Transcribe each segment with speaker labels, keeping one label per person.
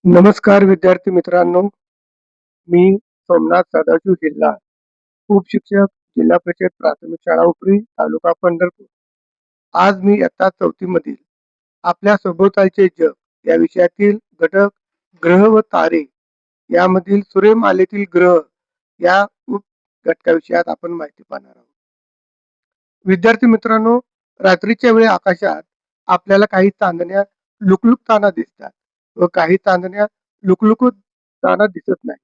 Speaker 1: नमस्कार विद्यार्थी मित्रांनो, मी सोमनाथ सदाशिव जिल्हा उपशिक्षक, जिल्हा परिषद प्राथमिक शाळा उपरी, तालुका पंढरपूर. आज मी इयत्ता 4थी मधील आपल्या सभोवतालचे जग या विषयातील घटक ग्रह व तारे यामधील सूर्यमालेतील ग्रह या उप घटकाविषयात आपण माहिती पाहणार आहोत. विद्यार्थी मित्रांनो, रात्रीच्या वेळी आकाशात आपल्याला काही चांदण्या लुकलुकताना दिसतात व काही चांदण्या लुकलुकताना दिसत नाही.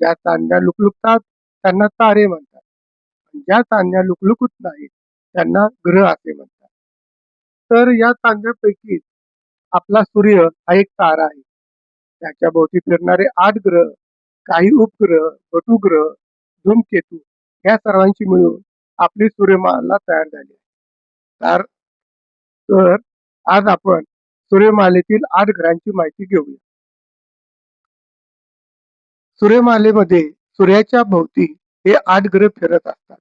Speaker 1: ज्या चांदण्या लुकलुकतात त्यांना तारे म्हणतात. ज्या चांदण्या लुकलुकत नाहीत त्यांना ग्रह असे म्हणतात. तर या चांदण्यापैकी आपला सूर्य हा एक तारा आहे. त्याच्या भोवती फिरणारे 8 ग्रह, काही उपग्रह, वटुग्रह, धूमकेतू या सर्वांची मिळून आपली सूर्यमाला तयार झाली आहे. तर तर आज आपण सूर्यमालेतील 8 ग्रहांची माहिती घेऊया. सूर्यमालेमध्ये सूर्याच्या भोवती हे 8 ग्रह फिरत असतात.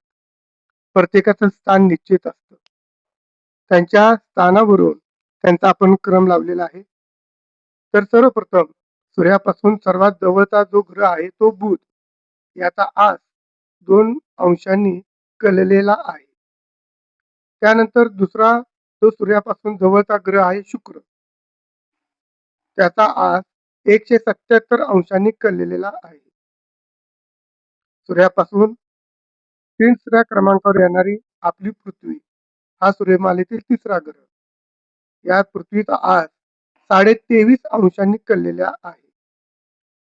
Speaker 1: प्रत्येकाचं स्थान निश्चित असतं. त्यांच्या स्थानावरून त्यांचा आपण क्रम लावलेला आहे. तर सर्वप्रथम सूर्यापासून सर्वात जवळचा जो ग्रह आहे तो बुध. याचा आस 2 अंशांनी कललेला आहे. त्यानंतर दुसरा जो सूर्यापासून जवळचा ग्रह आहे शुक्र. त्याचा आस 177 अंशांनी कललेला आहे. सूर्यापासून 3ऱ्या क्रमांकावर येणारी आपली पृथ्वी हा सूर्यमालेतील 3रा ग्रह. या पृथ्वीचा आस 23.5 अंशांनी कललेला आहे.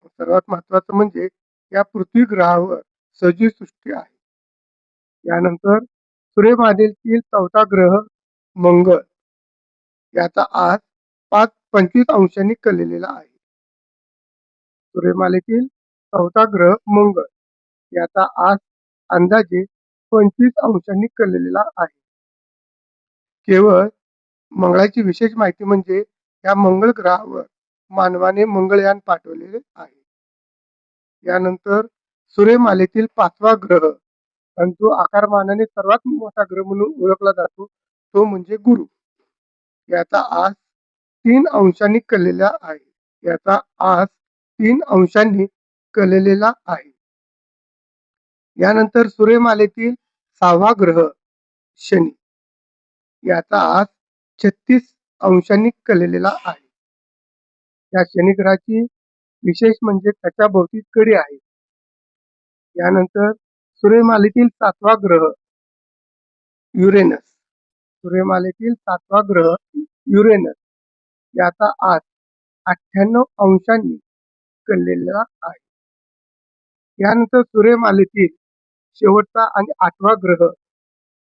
Speaker 1: सर्वात महत्वाचं म्हणजे या पृथ्वी ग्रहावर सजीव सृष्टी आहे. यानंतर सूर्यमालेतील 4था ग्रह मंगळ. याचा आस 25 अंशांनी कललेला आहे. सूर्यमालेतील 4था ग्रह मंगळ. याचा आस अंदाजे 25 अंशांनी कललेला आहे. केवळ मंगळाची विशेष माहिती म्हणजे या मंगळ ग्रहावर मानवाने मंगळयान पाठवलेले आहे. यानंतर सूर्यमालेतील 5वा ग्रह आणि जो आकारमानाने सर्वात मोठा ग्रह म्हणून ओळखला जातो तो म्हणजे गुरु. याचा आस 3 अंशांनी कललेला आहे. याचा आस 3 अंशांनी कललेला आहे. यानंतर सूर्यमालेतील 6वा ग्रह शनी. याचा आस 36 अंशांनी कललेला आहे. या शनी ग्रहाची विशेष म्हणजे त्याच्या भोवती कडी आहे. यानंतर सूर्यमालेतील 7वा ग्रह युरेनस. सूर्यमालेतील 7वा ग्रह युरेनस. याचा आस 98 अंशांनी कललेला आहे. यानंतर सूर्यमालेतील शेवटचा आणि 8वा ग्रह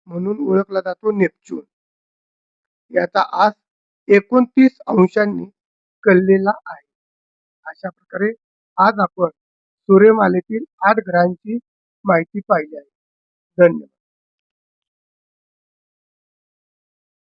Speaker 1: म्हणून ओळखला जातो नेपच्यून. याचा आस 29 अंशांनी कललेला आहे. अशा प्रकारे आज आपण सूर्यमालेतील 8 ग्रहांची माहिती पाहिली आहे. धन्यवाद.